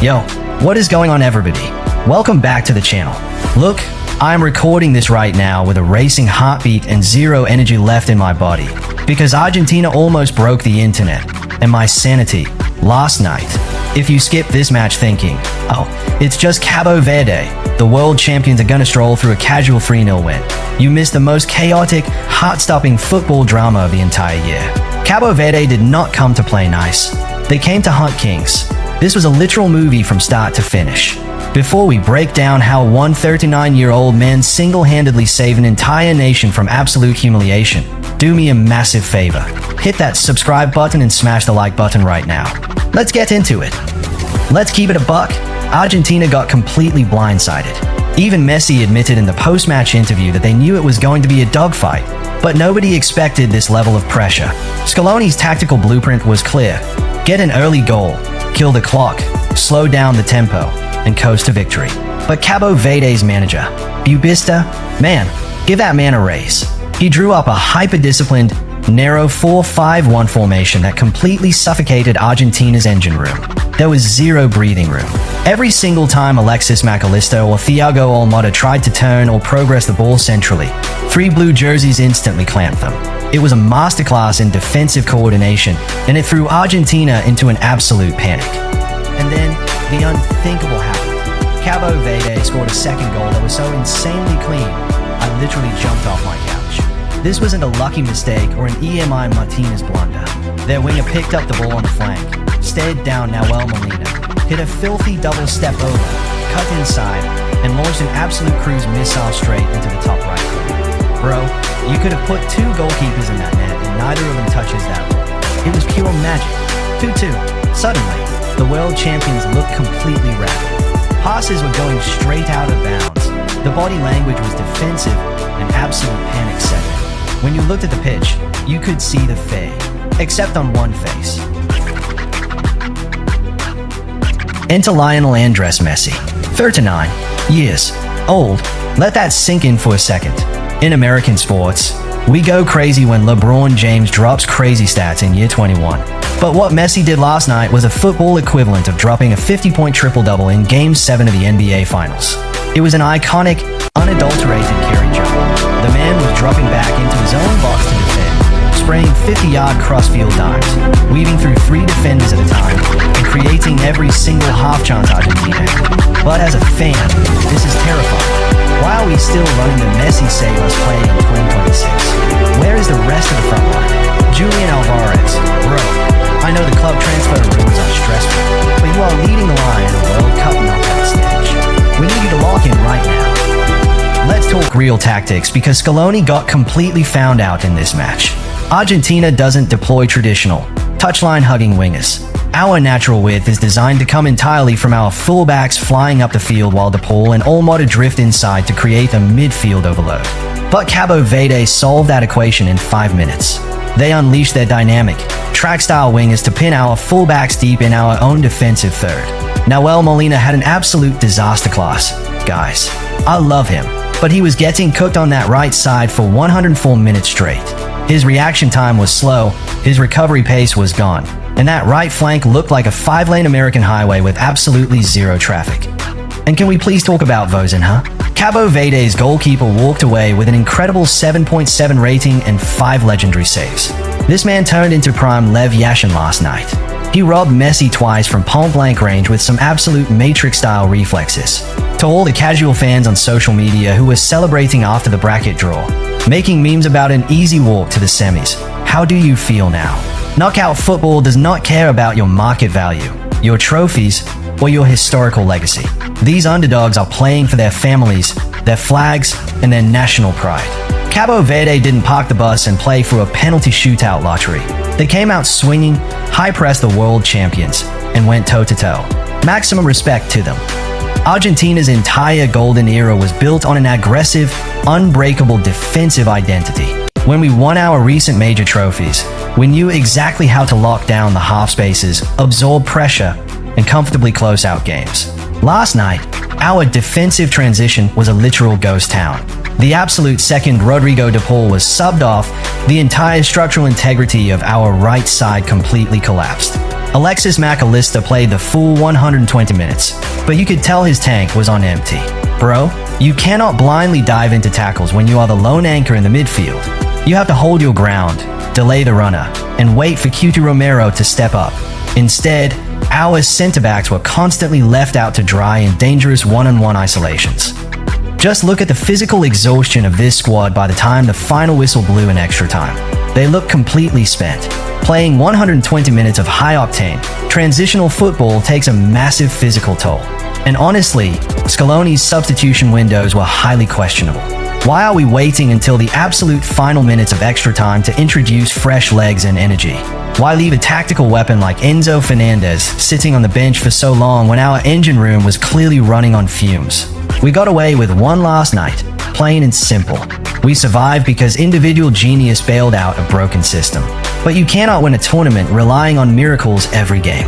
Yo, what is going on everybody? Welcome back to the channel. Look, I'm recording this right now with a racing heartbeat and zero energy left in my body because Argentina almost broke the internet and my sanity last night. If you skip this match thinking, oh, it's just Cape Verde, the world champions are gonna stroll through a casual 3-0 win, you missed the most chaotic, heart-stopping football drama of the entire year. Cape Verde did not come to play nice. They came to hunt kings. This was a literal movie from start to finish. Before we break down how one 39-year-old man single-handedly saved an entire nation from absolute humiliation, do me a massive favor. Hit that subscribe button and smash the like button right now. Let's get into it. Let's keep it a buck. Argentina got completely blindsided. Even Messi admitted in the post-match interview that they knew it was going to be a dogfight, but nobody expected this level of pressure. Scaloni's tactical blueprint was clear. Get an early goal, kill the clock, slow down the tempo, and coast to victory. But Cape Verde's manager, Bubista, man, give that man a raise. He drew up a hyper-disciplined, narrow 4-5-1 formation that completely suffocated Argentina's engine room. There was zero breathing room. Every single time Alexis McAllister or Thiago Almada tried to turn or progress the ball centrally, 3 blue jerseys instantly clamped them. It was a masterclass in defensive coordination, and it threw Argentina into an absolute panic. And then, the unthinkable happened. Cape Verde scored a second goal that was so insanely clean, I literally jumped off my couch. This wasn't a lucky mistake or an EMI Martinez blunder. Their winger picked up the ball on the flank, stared down Nahuel Molina, hit a filthy double step over, cut inside, and launched an absolute cruise missile straight into the top right corner. Bro, you could have put 2 goalkeepers in that net and neither of them touches that ball. It was pure magic. 2-2. Suddenly, the world champions looked completely rapid. Passes were going straight out of bounds. The body language was defensive and absolute panic set in. When you looked at the pitch, you could see the fade, except on one face. Enter Lionel Andres Messi, 39 years old. Let that sink in for a second. In American sports, we go crazy when LeBron James drops crazy stats in year 21. But what Messi did last night was a football equivalent of dropping a 50-point triple-double in Game 7 of the NBA Finals. It was an iconic, unadulterated carry jump. The man was dropping back into his own box to defend, spraying 50-yard cross-field dimes, weaving through 3 defenders at a time, and creating every single half-chance Argentina had. But as a fan, this is terrifying. Why are we still running the Messi Save Us play in 2026? Where is the rest of the front line? Julian Alvarez, bro, I know the club transfer rules are stressful, but you are leading the line in a World Cup knockout stage. We need you to lock in right now. Let's talk real tactics because Scaloni got completely found out in this match. Argentina doesn't deploy traditional, touchline hugging wingers. Our natural width is designed to come entirely from our fullbacks flying up the field while DePaul and Almada drift inside to create a midfield overload. But Cape Verde solved that equation in 5 minutes. They unleashed their dynamic, track-style wingers to pin our fullbacks deep in our own defensive third. Nahuel Molina had an absolute disaster class. Guys, I love him, but he was getting cooked on that right side for 104 minutes straight. His reaction time was slow, his recovery pace was gone, and that right flank looked like a 5-lane American highway with absolutely zero traffic. And can we please talk about Vozen, huh? Cape Verde's goalkeeper walked away with an incredible 7.7 rating and 5 legendary saves. This man turned into prime Lev Yashin last night. He robbed Messi twice from point-blank range with some absolute Matrix-style reflexes. To all the casual fans on social media who were celebrating after the bracket draw, making memes about an easy walk to the semis, how do you feel now? Knockout football does not care about your market value, your trophies, or your historical legacy. These underdogs are playing for their families, their flags, and their national pride. Cape Verde didn't park the bus and play for a penalty shootout lottery. They came out swinging, high-pressed the world champions, and went toe-to-toe. Maximum respect to them. Argentina's entire golden era was built on an aggressive, unbreakable defensive identity. When we won our recent major trophies, we knew exactly how to lock down the half spaces, absorb pressure, and comfortably close out games. Last night, our defensive transition was a literal ghost town. The absolute second Rodrigo de Paul was subbed off, the entire structural integrity of our right side completely collapsed. Alexis McAllister played the full 120 minutes, but you could tell his tank was on empty. Bro, you cannot blindly dive into tackles when you are the lone anchor in the midfield. You have to hold your ground, delay the runner, and wait for Cuti Romero to step up. Instead, our centre-backs were constantly left out to dry in dangerous one-on-one isolations. Just look at the physical exhaustion of this squad by the time the final whistle blew in extra time. They looked completely spent. Playing 120 minutes of high-octane, transitional football takes a massive physical toll. And honestly, Scaloni's substitution windows were highly questionable. Why are we waiting until the absolute final minutes of extra time to introduce fresh legs and energy? Why leave a tactical weapon like Enzo Fernandez sitting on the bench for so long when our engine room was clearly running on fumes? We got away with one last night, plain and simple. We survived because individual genius bailed out a broken system. But you cannot win a tournament relying on miracles every game.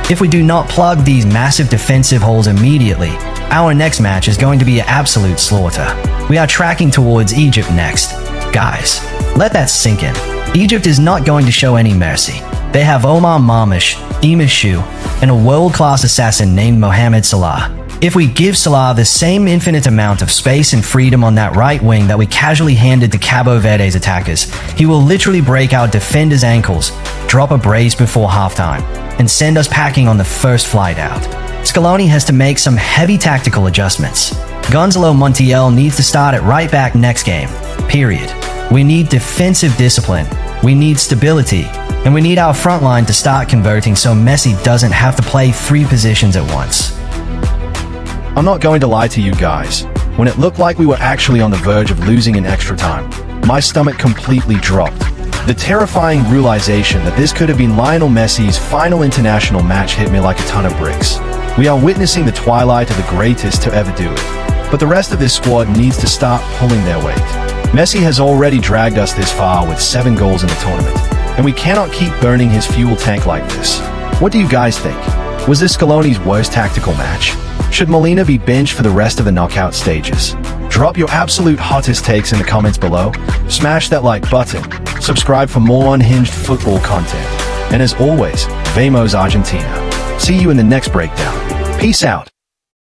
If we do not plug these massive defensive holes immediately, our next match is going to be an absolute slaughter. We are tracking towards Egypt next. Guys, let that sink in. Egypt is not going to show any mercy. They have Omar Marmish, Emishu, and a world-class assassin named Mohamed Salah. If we give Salah the same infinite amount of space and freedom on that right wing that we casually handed to Cabo Verde's attackers, he will literally break our defenders' ankles, drop a brace before halftime, and send us packing on the first flight out. Scaloni has to make some heavy tactical adjustments. Gonzalo Montiel needs to start at right back next game. Period. We need defensive discipline, we need stability, and we need our front line to start converting so Messi doesn't have to play 3 positions at once. I'm not going to lie to you guys. When it looked like we were actually on the verge of losing in extra time, my stomach completely dropped. The terrifying realization that this could have been Lionel Messi's final international match hit me like a ton of bricks. We are witnessing the twilight of the greatest to ever do it. But the rest of this squad needs to start pulling their weight. Messi has already dragged us this far with 7 goals in the tournament, and we cannot keep burning his fuel tank like this. What do you guys think? Was this Scaloni's worst tactical match? Should Molina be benched for the rest of the knockout stages? Drop your absolute hottest takes in the comments below, smash that like button, subscribe for more unhinged football content, and as always, Vamos Argentina. See you in the next breakdown. Peace out.